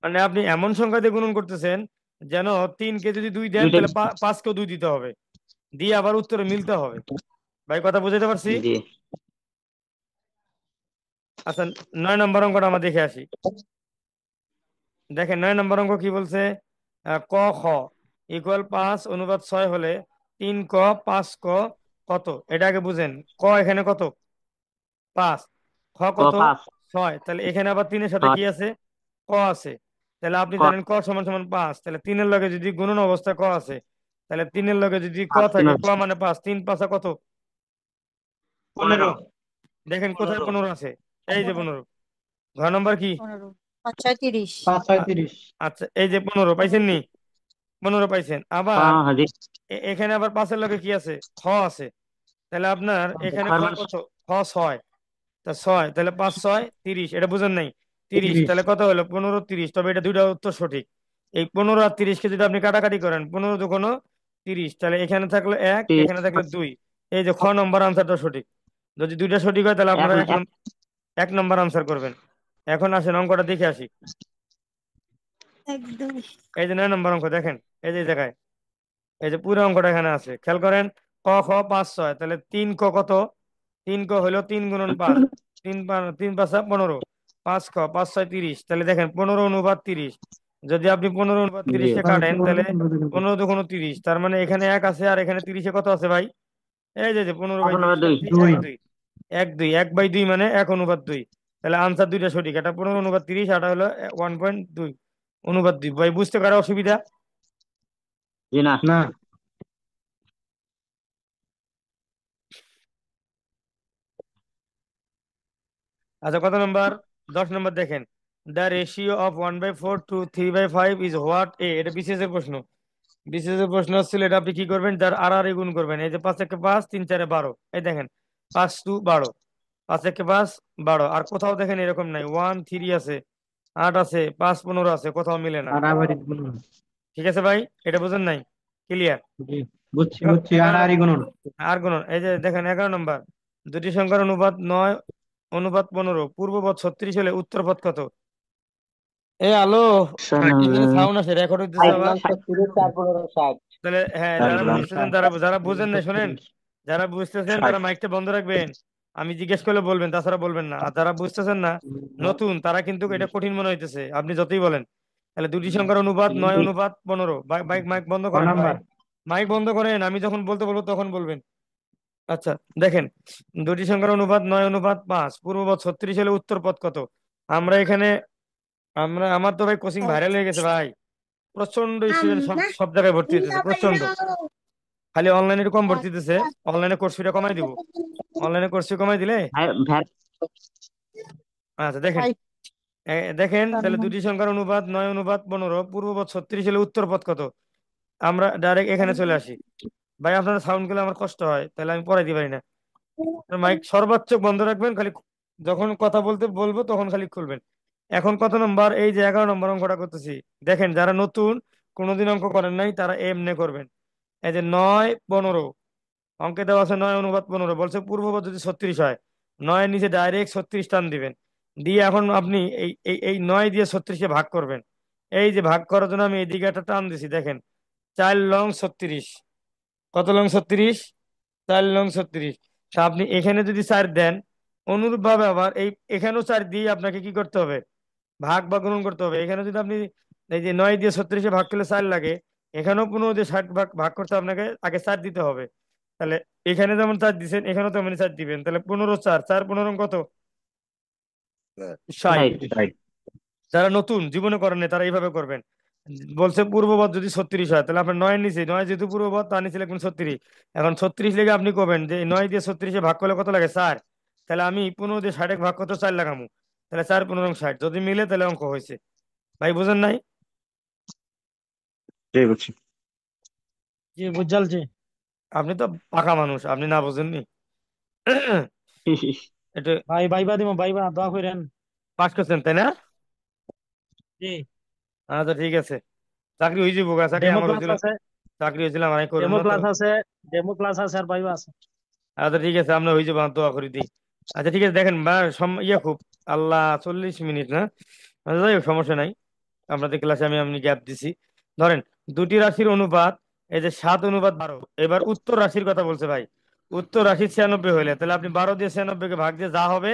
মানে আপনি এমন সংখ্যা দিয়ে গুণন করতেছেন যেন 3 কে যদি 2 দেন, দুইটা। তাহলে 5 কেও 2 দিতে হবে, দিয়ে আবার উত্তরে মিলতে হবে। ভাই কথা বুঝাতে পারছি? জি। আচ্ছা 9 নম্বর অঙ্কটা আমরা দেখে আসি। দেখেন 9 নম্বর অঙ্ক কি বলছে? ক খ ইকুয়াল 5/6 হলে 3 ক 5 ক কত? এটা আগে বুঝেন। ক এখানে কত? 5। খ ক কত? 5, 6। তাহলে এখানে আবার 3-এর সাথে 6, কি আছে? ক আছে। তাহলে আপনি ক জানেন ক সমান সমান 5, তাহলে 3-এর লগে যদি গুণন অবস্থা ক আছে, তাহলে 3-এর লগে যদি ক 5 3 থাকে, ক মানে 5, 3 5 কত? 15। 15। দেখেন কোথায় 15। 15 আছে? এই যে 15। ঘর নম্বর কি? 15। 5 6 30। 5 6 আ- 30। আচ্ছা, এই যে 15 পাইছেন নি? 15 পাইছেন। আবার হ্যাঁ হ্যাঁ জি। এখানে আবার 5-এর লগে কি আছে? খ আছে। তাহলে আপনার এখানে খ খরচ কত? খ 6। তা 6, তাহলে 5 6 30, এটা বুঝেন নাই? 30, 30। তাহলে কত হলো? 15 30। তবে এটা দুইটা উত্তর সঠিক। এই 15 আর 30 কে যদি আপনি কাটাকাটি করেন, 15 দুগুণ 30, তাহলে এখানে থাকলো 1, এখানে থাকলো 2। এই যে খ নম্বর আনসারটা সঠিক। যদি দুইটা সঠিক হয় তাহলে এক আপনারা 1 নম্বর আনসার করবেন। এখন আসেন অঙ্কটা দেখে আসি। 1 2। এই যে 9 নম্বর অঙ্ক দেখেন, এই যে এই জায়গায়, এই যে পুরো অঙ্কটা এখানে আছে, খেয়াল করেন। ক খ 5 6, তাহলে 3 ক কত? 3 ক হলো 3 গুণন 5, 3 5 15, 5 ক 5 6 30, তাহলে দেখেন 15/30। যদি আপনি 15/30 জি। কে কাটেন তাহলে 15 দুগুণ 30, তার মানে এখানে 1 আছে আর এখানে 30 এ কত আছে ভাই? এই যে 15/30 2 কাটছি, 1 2 1 2 1/2 মানে 1/2। তাহলে আনসার দুইটা সঠিক, এটা 15/30, এটা হলো 1.2/2। ভাই বুঝতে কারো অসুবিধা? জি না। না। আচ্ছা, কত নম্বর? 10 নম্বর দেখেন। The ratio of 1/4 to 3/5 is what? এটা বিসিএস এর প্রশ্ন। বিসিএস এর প্রশ্ন ছিল, এটা আপনি কি করবেন? যার আর গুণ করবেন। এই যে 5 একে 5, 3 4 12, এই দেখেন 5 2 12, 5 একে 5 12। আর কোথাও দেখেন এরকম নাই, 1 3 আছে, 8 আছে, 5 15 আছে, কোথাও মিলে না। আড়াআড়ি গুণন। ঠিক আছে ভাই, এটা বুঝেন নাই? ক্লিয়ার? জি, বুঝছি বুঝছি, 11 আড়াআড়ি গুণন। আর গুণ, এই যে দেখেন 11 নম্বর, দুটি সংখ্যার অনুপাত 9/15, পূর্বপদ 36 হলে উত্তরপদ কত? এ আলো, এখানে সাউন্ড আসে, রেকর্ড হইতেছে 5 আবার। নং 36, 4 15 60। তাহলে হ্যাঁ, যারা বুঝতেছেন, যারা বুঝেন না শোনেন, যারা বুঝতেছেন তারা মাইকটা বন্ধ রাখবেন। আমি জিজ্ঞেস করলে বলবেন, তাছাড়া বলবেন না। আর যারা বুঝতেছেন না, নতুন, তারা কিন্তু এটা কঠিন মনে হইতেছে, আপনি যতই বলেন। তাহলে দুটি সংখ্যার অনুপাত 9/15। বাইক মাইক বন্ধ ক করেন ভাই, নাম্বার? মাইক বন্ধ করেন, আমি যখন বলতে বলবো তখন বলবেন। আচ্ছা, দেখেন, দুটি সংখ্যার অনুপাত 9/5, পূর্বপদ 36 হলে উত্তরপদ কত? আমরা এখানে, আমার তো ভাই কোচিং ভাইরাল হয়ে গেছে ভাই, প্রচন্ড স্টুডেন্ট সব সব জায়গায় ভর্তি হইতেছে, প্রচন্ড। খালি অনলাইনে কম ভর্তি দিতেছে, অনলাইনে কোর্স ফিটা কমাই দিব। অনলাইনে কোর্স ফি কমাই দিলে, আচ্ছা দেখেন, দেখেন, তাহলে দুটি সংখ্যার অনুপাত 9/15, পূর্বপদ 36 হলে উত্তরপদ কত? আমরা ডাইরেক্ট এখানে চলে আসি। ভাই আপনার সাউন্ড গুলো আমার কষ্ট হয়, তাহলে আমি পড়াইতে পারি না। মাইক সর্বোচ্চ বন্ধ রাখবেন, খালি যখন কথা বলতে বলবো তখন খালি খুলবেন। এখন কত নম্বর? এই যে 11 নম্বর অঙ্কটা করতেছি। দেখেন, যারা নতুন, কোনোদিন অঙ্ক করেন নাই, তারা এমনি করবেন। এই যে 9/15, অঙ্কে দেওয়া আছে 9/15, বলছে পূর্বপদ যদি 36 হয়, 9 নিচে ডাইরেক্ট 36 টান দিবেন। দিয়ে এখন আপনি এই এই এই 9 দিয়ে 36-কে ভাগ করবেন। এই যে ভাগ করার জন্য আমি এইদিকে একটা টান দিছি, দেখেন 4 লং 36। কত লং 36? 4 লং 36। তা আপনি এখানে যদি 4 দেন, অনুরূপ ভাবে আবার এখানেও 4 দিয়ে আপনাকে কি করতে হবে? ভাগ বা গুণন করতে হবে। এখানে যদি আপনি এই যে 9 দিয়ে 36-এ ভাগ করলে 4 লাগে, এখানেও 15 দিয়ে 60 ভাগ ভাগ করতে আপনাকে আগে 4 দিতে হবে। তাহলে এখানে যেমন 4 দিচ্ছেন, এখানেও তেমনি 4 দিবেন। তাহলে 15 4 4 15 কত? 60। যারা নতুন, জীবনে করেন নাই, তারা এইভাবে করবেন। বলছে পূর্বপদ যদি 36 হয়, তাহলে আপনার 9 নিচে, 9 যেহেতু পূর্বপদ, তার নিচে লিখবেন 36। এখন 36 লেগে আপনি করবেন যে 9 দিয়ে 36-এ ভাগ করলে কত লাগে? 4। তাহলে আমি 15 দিয়ে 60 ভাগ করতে 4 লাগামু, তাহলে 4 15 60, যদি মিলে তাহলে অঙ্ক হয়েছে। ভাই বুঝেন নাই? জি বুঝছি। জি, বুঝালছি। আপনি তো পাকা মানুষ, আপনি না বুঝেননি। এটা ভাই ভাইবা দিব, ভাইবা দোয়া করেন। পাস করছেন তাই না? জি। আচ্ছা ঠিক আছে, চাকরি হয়ে যাবো গা, চাকরি ডেমো আমার ক্লাস হয়েছিল, আছে, চাকরি হয়েছিল আমার, আমি করুন ডেমো না তো। ক্লাস আছে, ডেমো ক্লাস আছে আর ভাইবা আছে। আচ্ছা ঠিক আছে, আমরা হয়ে যাবো, আমি দোয়া করে দিই। আচ্ছা ঠিক আছে, দেখেন বা খুব, আল্লাহ 40 মিনিট না? আচ্ছা, যাই হোক, সমস্যা নাই। আপনাদের ক্লাসে আমি গ্যাপ দিছি। ধরেন, দুটি রাশির অনুপাত, এই যে 7/12। এবার উত্তর রাশির কথা বলছে ভাই। উত্তর রাশি 96 হইলে, তাহলে আপনি 12 দিয়ে 96-কে ভাগ দিয়ে যা হবে,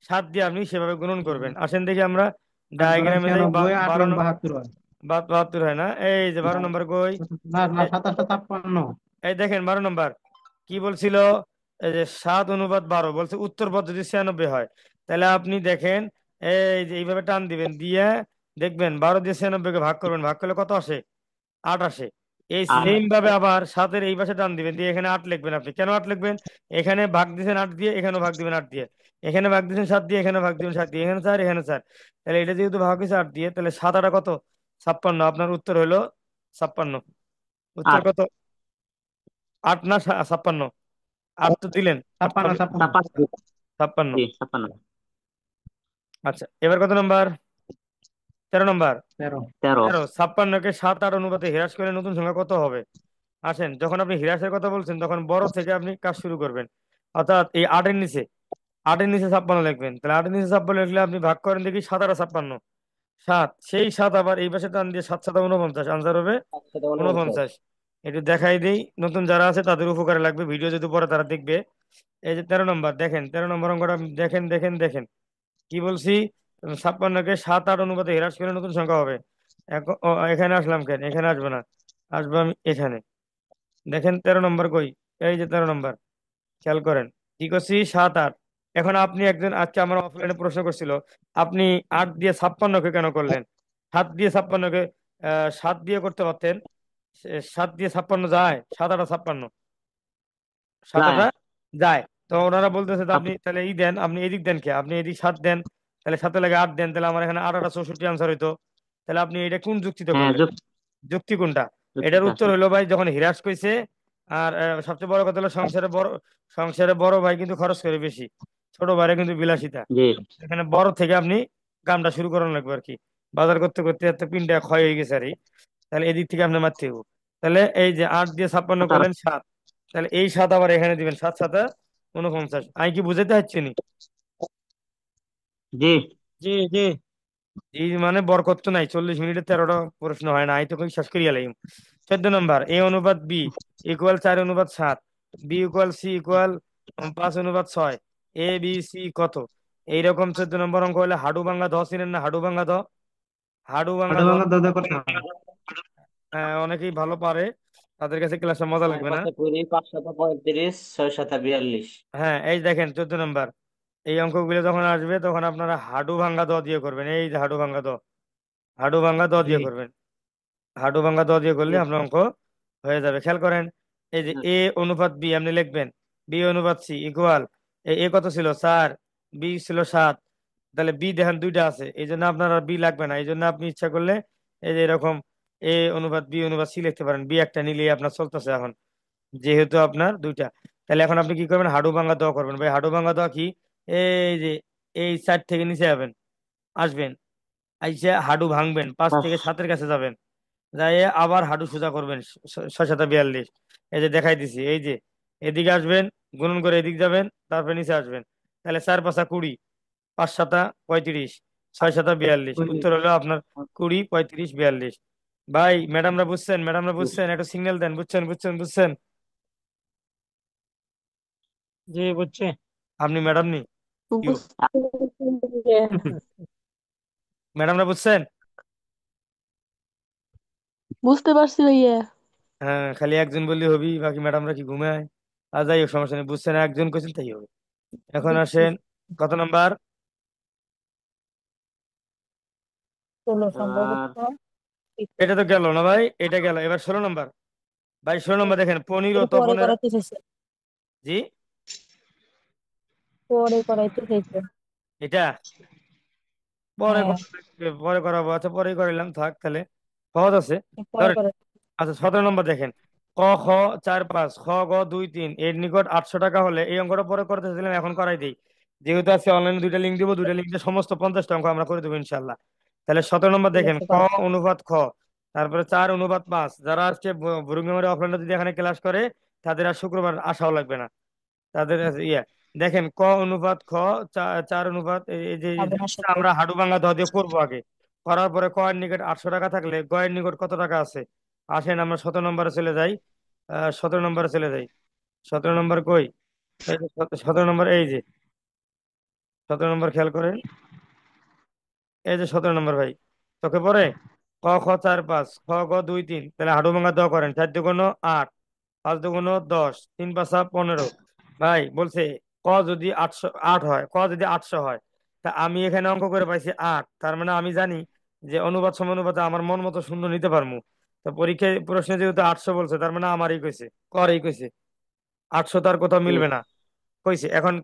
7 দিয়ে আপনি সেভাবে গুণন করবেন। আসেন দেখি আমরা 8 ডায়াগ্রামে যাই। 96, 8 বারো 72 হয়। 72 হয় না? এই যে 12 নম্বর কই? না না, এ- 27-56। এই দেখেন 12 নম্বর কি বলছিল? এই যে 7/12 বলছে উত্তর পথ যদি 96 হয়, তাহলে আপনি দেখেন, এই যে এইভাবে টান দিবেন, দিয়ে দেখবেন 12 দিয়ে 96-কে ভাগ করবেন, ভাগ করলে কত আসে? 8 আসে। এই 8। সেম ভাবে আবার 7-এর এই পাশে টান দিবেন, দিয়ে এখানে 8 লিখবেন। আপনি কেন 8 লিখবেন? এখানে ভাগ দিয়েছেন 8 দিয়ে, এখানেও ভাগ দিবেন 8 দিয়ে, এখানে ভাগ দিয়েছেন 7 দিয়ে, এখানে ভাগ দিবেন 7 দিয়ে, এখানে 4, এখানে 4। তাহলে এটা যেহেতু ভাগ হয়েছে 8 দিয়ে, তাহলে 7 কত? 56। আপনার উত্তর হলো 56। উত্তর 8। কত? 8 না 56? 8 তো দিলেন, 8 ছাপ্পান্ন হবে ছাপ্পান্ন 56। 56। জি 56। আচ্ছা, এবার কত নাম্বার? 13 নাম্বার। 13। 13। 56কে 7-8 অনুপাতে হ্রাস করে নতুন সংখ্যা কত হবে? আসেন, যখন আপনি হ্রাসের কথা বলছেন তখন বড় থেকে আপনি কাজ শুরু করবেন। অর্থাৎ এই 8-এর নিচে 56 লিখবেন। তাহলে 8-এর নিচে 56 লিখলে আপনি ভাগ করেন দেখি 7-8-56। 7, সেই 7 আবার এই পাশে টান দিয়ে 7-7-49, আনসার হবে 49। 49। একটু দেখাই দেই, নতুন যারা আছে তাদের উপকারে লাগবে, ভিডিও যদি পরে তারা দেখবে। এই যে 13 নম্বর দেখেন, 13 নম্বর অঙ্কটা আপনি দেখেন দেখেন দেখেন কি বলছি। 56কে 7-8 অনুপাতে হ্রাস করে নতুন সংখ্যা হবে। এখানে আসলাম কেন? এখানে আসবে না, আসবো আমি এখানে। দেখেন 13 নম্বর কই? এই যে 13 নম্বর, খেয়াল করেন কি করছি, 7-8। এখন আপনি একজন, আজকে আমার অফলাইনে প্রশ্ন করছিল, আপনি 8 দিয়ে 56কে কেন করলেন? 7 দিয়ে 56কে 7 দিয়ে করতে পারতেন। 7 দিয়ে 56 যায়? 7-8-56, সাত যায়। আটা যায়। তো ওনারা বলতেছে তো আপনি ছাপ- তাহলে দেন, আপনি এদিক দেন কে? আপনি এদিক 7 দেন, তাহলে 7 লাগে 8 দেন, তাহলে আমার এখানে 8-8-64 আনসার হইতো। তাহলে আপনি এটা কোন যুক্তিতে হ্যাঁ, করলেন? যুক্তি কোনটা? এটার যুক্তিটা উত্তর আছে। হলো ভাই, যখন হ্রাস কইছে। আর সবচেয়ে বড় কথা হলো সংসারে বড় ভাই কিন্তু খরচ করে বেশি, ছোট ভাইরা কিন্তু বিলাসিতা। জি। এখানে বড় থেকে আপনি কামটা শুরু করানো লাগবে আর কি। বাজার করতে করতে এত পিনটা ক্ষয় হয়ে গেছে আর কি। তাহলে এদিক থেকে আপনি মারতে হইব। তাহলে এই যে 8 দিয়ে 56 17। করলেন 7, তাহলে এই 7 আবার এখানে দিবেন, 7-7-49। আমি কি বুঝাতে পারছি নি? জি। জি জি। এই মানে বরকত তো নাই, 40 মিনিটে 13টা প্রশ্ন হয় না, আমি তো কই শেষ করিয়া লাইম। 14 নম্বর, এ অনুপাত B equal 4-7, B equal C equal 5-6, A B C কত? এইরকম 14 নম্বর অঙ্ক হলে হাডু ভাঙ্গা ধ চিনেন না? হাডু ভাঙ্গা ধ, হাডু ভাঙ্গা হাঁটু ধ। ভাঙা দাদা করতে হবে। অনেকেই ভালো পারে, তাদের কাছে ক্লাসে মজা ছয় লাগবে না। পাঁচে 20, 5-7-35, 6-7-42। হ্যাঁ, এই দেখেন 14 নম্বর, এই অঙ্কগুলো যখন আসবে তখন আপনারা হাডু ভাঙ্গা দ দিয়ে করবেন। এই যে হাডু ভাঙ্গা দ, হাডু ভাঙ্গা দ জি। দিয়ে করবেন। হাডু ভাঙ্গা দ দিয়ে করলে জি। আপনার অঙ্ক হয়ে যাবে। খেয়াল করেন, এই যে এ অনুপাত বি আপনি লিখবেন, বি অনুপাত সি ইকুয়াল, এ কত ছিল 4, বি ছিল 7। তাহলে বি দেখেন দুইটা আছে, এই জন্য আপনার আর বি লাগবে না। এই জন্য আপনি ইচ্ছা করলে এই যে এরকম এ অনুপাত বি অনুপাত সি লিখতে পারেন, বি একটা নিলেই আপনার চলতেছে এখন, যেহেতু আপনার দুইটা। তাহলে এখন আপনি কি করবেন? হাডু ভাঙ্গা দোয়া করবেন। ভাই হাডু ভাঙ্গা দোয়া কি? এই যে এই 4 থেকে নিচে যাবেন, আসবেন, আইসে হাডু ভাঙবেন, 5 থেকে 7-এর কাছে যাবেন, যাই আবার হাডু সোজা করবেন, 6-7-42। এই যে দেখাই দিছি, এই যে এদিকে আসবেন, গুণন করে এদিক যাবেন, তারপরে নিচে আসবেন। তাহলে 4-5-20, 5-7-35, 6-7-42। উত্তর হলো আপনার 20, 35, 42। ভাই ম্যাডামরা বুঝছেন? ম্যাডামরা বুঝছেন? একটু সিগন্যাল দেন, বুঝছেন বুঝছেন বুঝছেন? জি বুঝছি। আপনি ম্যাডাম নি? ইউ, বুঝতে ম্যাডামরা বুঝছেন? বুঝতে পারছি ভাইয়া। হ্যাঁ, খালি একজন বললে হবি, বাকি ম্যাডামরা কি ঘুমায়? আর যাই হোক, সমস্যা নেই, বুঝছেন, একজন কোয়েশ্চেন তাই হবে। এখন বুঝছি। আসেন, কত নাম্বার? ষোলো আর সম্ভবত। এটা তো গেল না ভাই, এটা গেল, এবার 16 নম্বর। ভাই 16 নম্বর দেখেন, পনির ও এর পরে তপনের। করাইতে চাইছে, জি, পরে করাইতে চাইছে। এটা পরে হ্যাঁ, করা লাগবে, পরে করাবো। আচ্ছা, পরেই করাইলাম, থাক তাহলে, সহজ আছে। পরে ধরেন, করাই। আচ্ছা 17 নম্বর দেখেন, ক খ 4-5, খ গ 2-3 এর নিকট 800 টাকা হলে, এই অঙ্কটা পরে করতে চাইছিলাম, এখন করাই দিই। যেহেতু আজকে অনলাইনে দুইটা লিঙ্ক দিব, দুইটা লিঙ্কে সমস্ত 50টা অঙ্ক আমরা করে দেবো ইনশাল্লাহ। তাহলে 17 নম্বর ঠিক দেখেন, আছে, ক করো। অনুপাত খ, তারপরে 4-5। যারা আজকে ভুরুঙ্গি মেমোরি অফলাইনে যদি এখানে ক্লাস করে, তাদের আর শুক্রবার আসাও লাগবে না। তাদের দেখেন, ক অনুপাত খ, 4 অনুপাত এই যে এই হবে না জিনিসটা সত্য। আমরা হাডু ভাঙা দ দিয়ে করবো আগে। করার পরে ক এর নিকট 800 টাকা থাকলে গ এর নিকট কত টাকা আছে? আসেন আমরা 17 নম্বরে চলে যাই। 17 নম্বরে চলে যাই। 17 নম্বর কই? এই যে 17 নম্বর, এই যে 17 নম্বর, খেয়াল করেন, এই যে 17 নম্বর ভাই, তোকে পরে ক খ 4-5, খ গ 2-3, তাহলে হাডু ভাঙা দ করেন। 4 × 2 = 8, 5 × 2 = 10, 3 × 5 = 15। ভাই বলছে ক যদি 808 হয়, ক যদি 800 হয়, তা আমি এখানে অঙ্ক করে পাইছি 8, তার মানে আমি জানি যে অনুপাত সমানুপাতে আমার মন মতো শূন্য নিতে পারবো। তো পরীক্ষায় প্রশ্নে যেহেতু 800 বলছে, তার মানে আমারই কইছে, করই কইছে। 800 তার কোথাও মিলবে না, কইছে। এখন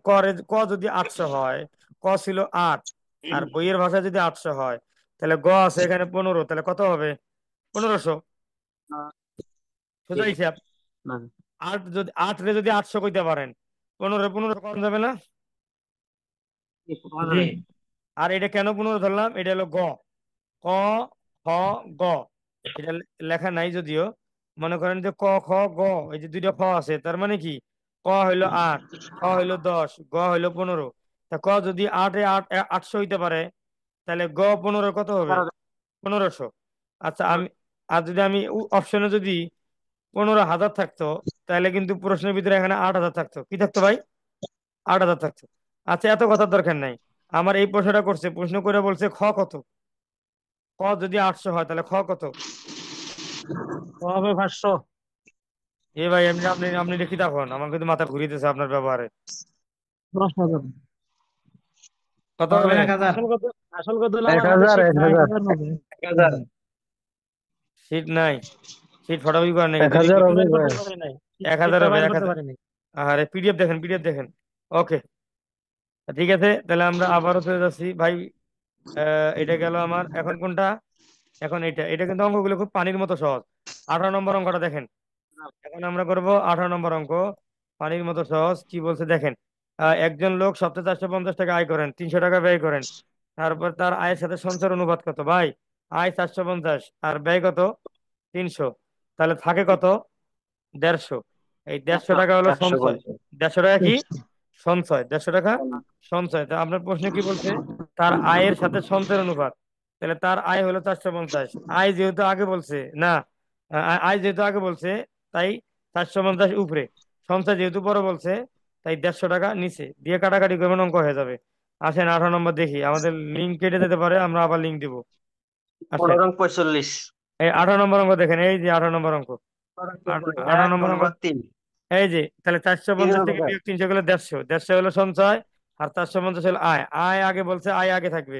ক যদি 800 হয়, ক ছিল 8, আর বইয়ের ভাষায় যদি 800 হয়, তাহলে গ আছে এখানে 15, তাহলে কত হবে? 1500। সোজা হিসাব। 8 রে যদি 800 কইতে পারেন, 15 কম যাবে না? জি। আর এটা কেন 15 ধরলাম? এটা হলো গ, ক, খ, গ। এটা লেখা নাই যদিও। মনে করেন যে ক, খ, গ, এই যে দুইটা খ আছে, তার মানে কি? ক হইলো 8, খ হইলো 10, গ হইলো 15। তা ক যদি 800 হইতে পারে, তাহলে গ 15 কত হবে? 1500। আচ্ছা, আর যদি আমি অপশনে যদি 15,000 থাকতো, তাহলে কিন্তু প্রশ্নের ভিতরে এখানে 8,000 থাকতো। কি থাকতো ভাই? 8,000 থাকতো। আচ্ছা, এত কথার দরকার নাই। আমার এই প্রশ্নটা করছে, প্রশ্ন করে বলছে খ কত। ক যদি 800 হয়, তাহলে খ কত? হবে 500। এ ভাই, আপনি আপনি আপনি দেখি তখন আমার কিন্তু মাথা ঘুরিতেছে আপনার ব্যবহারে। 10,000। কত হবে হবে? 1,000। আসল কথা, আসল কথা হলো আমার হাতে 1,000, শীত নাই, 1,000, 1000 হবে। 1,000, সিট নাই? সিট ফটাফটি করেন নাকি, দেরি 1,000 করতে? হবে বাইর ভাই। করতে পারি নাই, 1,000 শীতটা হবে, বাইর এক করতে হাজার পারি নাই। আরে পিডিএফ দেখেন, পিডিএফ দেখেন। ওকে, ঠিক আছে, তাহলে আমরা আবারও চলে যাচ্ছি ভাই। এটা গেল আমার। এখন কোনটা? এখন এটা কিন্তু অঙ্কগুলো খুব পানির মতো সহজ। 18 নম্বর অঙ্কটা দেখেন। এখন আমরা করব 18 নম্বর অঙ্ক। পানির মতো সহজ। কি বলছে দেখেন। একজন লোক সপ্তাহে 450 টাকা আয় করেন, 300 টাকা ব্যয় করেন। তারপর তার আয়ের সাথে সঞ্চয়ের অনুপাত কত ভাই? আয় 450 আর ব্যয় কত? 300। তাহলে থাকে কত? 150। এই 150 টাকা হলো সঞ্চয়। 450। 150 টাকা কি? সঞ্চয়। 150 টাকা সঞ্চয়। তা আপনার প্রশ্ন কি বলছে? তার আয়ের সাথে সঞ্চয়ের অনুপাত। তাহলে তার আয় হলো 450। আয় যেহেতু আগে বলছে না, আয় যেহেতু আগে বলছে, তাই 450 উপরে। সঞ্চয় যেহেতু পরে বলছে, তাই 150 টাকা নিচে দিয়ে কাটাকাটি করবেন, অঙ্ক হয়ে যাবে। আসেন 18 নম্বর দেখি। আমাদের লিঙ্ক কেটে যেতে পারে, আমরা আবার লিঙ্ক দিব। আসেন 15 45। এই 18 নম্বর অঙ্ক দেখেন। এই যে 18 নম্বর অঙ্ক। 18 নম্বর অঙ্ক। 1 নম্বর 3। এই যে তাহলে 450 3 থেকে বিয়োগ 300 গেলে 150। 150 হলো সঞ্চয়, আর 450 হলো আয়। আয় আগে বলছে, আয় আগে থাকবে।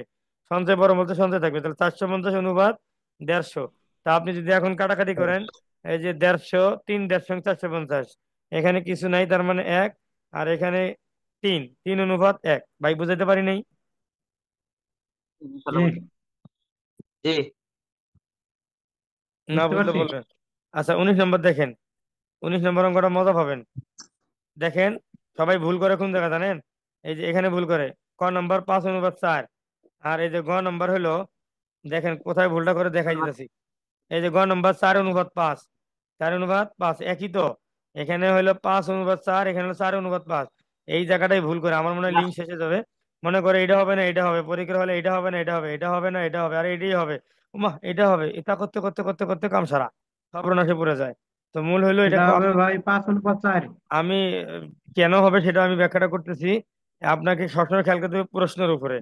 সঞ্চয় বড় বলতে সঞ্চয় থাকবে। তাহলে 450 অনুপাত 150। তা আপনি যদি এখন কাটাকাটি করেন, এই যে 150, 3, 150, 450, এখানে কিছু নাই, তার মানে 1। আর এখানে 3, 3 অনুপাত 1। ভাই বুঝাইতে পারি নাই? জি, জি। না বুঝতে বুঝলে পারছি। বলবেন। আচ্ছা, 19 নম্বর দেখেন। 19 নম্বর অঙ্কটা মজা পাবেন। দেখেন, সবাই ভুল করে কোন জায়গা জানেন? এই যে এখানে ভুল করে। ক নম্বর 5/4। আর এই যে গ নম্বর হলো, দেখেন কোথায় ভুলটা করে দেখাই দিতেছি। এই যে গ নম্বর 4/5। 4/5 একই তো। এখানে হলো 5/4, এখানে হলো 4/5। এই জায়গাটাই ভুল করে। আমার মনে হয় লিঙ্ক শেষে যাবে। মনে করে এটা হবে না, এটা হবে। পরীক্ষা হলে এটা হবে না, এটা হবে। এটা হবে না, এটা হবে। আর এটাই হবে। উমা, এটা হবে। এটা করতে করতে করতে করতে কাম সারা সর্বনাশে পড়ে যায়। তো মূল হলো এটা এটা হবে ভাই 5/4। আমি কেন হবে সেটা আমি ব্যাখ্যাটা করতেছি। আপনাকে সবসময় খেয়াল করতে হবে প্রশ্নের উপরে।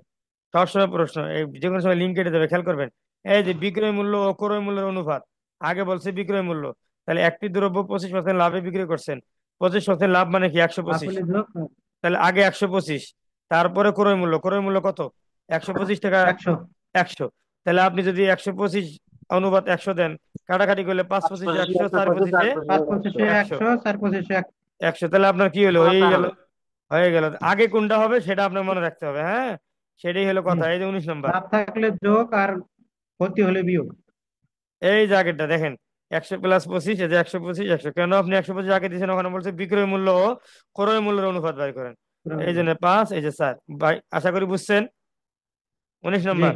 সবসময় প্রশ্ন, এই যে কোনো সময় লিঙ্ক কেটে দেবে, খেয়াল করবেন। এই যে বিক্রয় মূল্য ও ক্রয় মূল্যের অনুপাত। আগে বলছে বিক্রয় মূল্য, তাহলে একটি দ্রব্য 25% লাভে বিক্রি করছেন। 25% লাভ মানে কি? 125। আসলে যোগ তাহলে আগে 125, তারপরে ক্রয় মূল্য। ক্রয় মূল্য কত? 125 টাকা। 100। 100। তাহলে আপনি যদি 125 অনুপাত 100 দেন, কাটাকাটি করলে 5/25 100, 4/25 5/25 100। 100, 4/25 100, তাহলে আপনার কি হলো? হয়ে গেল, হয়ে গেল। আগে কোনটা হবে সেটা আপনার মনে রাখতে হবে, হ্যাঁ। সেটাই হলো কথা। এই যে 19 নম্বর, লাভ থাকলে যোগ আর ক্ষতি হলে বিয়োগ। এই যে আগেরটা দেখেন। 100 + 25, এই যে 125, 100। কেন আপনি 125 আগে দিয়েছেন? ওখানে বলছে বিক্রয় মূল্য ও ক্রয় মূল্যের অনুপাত বের করেন। এই জন্য 5, এই যে 4। ভাই আশা করি বুঝছেন। 19 জি, নম্বর।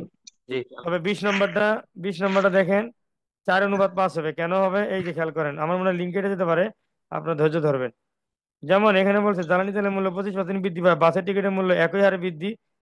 জি। তবে 20 নম্বরটা, 20 নম্বরটা দেখেন। 4/5 হবে। কেন হবে? এই যে খেয়াল করেন, আমার মনে হয় লিঙ্ক কেটে যেতে পারে, আপনার ধৈর্য ধরবেন। যেমন এখানে বলছে জ্বালানি তেলের মূল্য 25% বৃদ্ধি পায়, বাসের টিকিটের মূল্য একই হারে বৃদ্ধি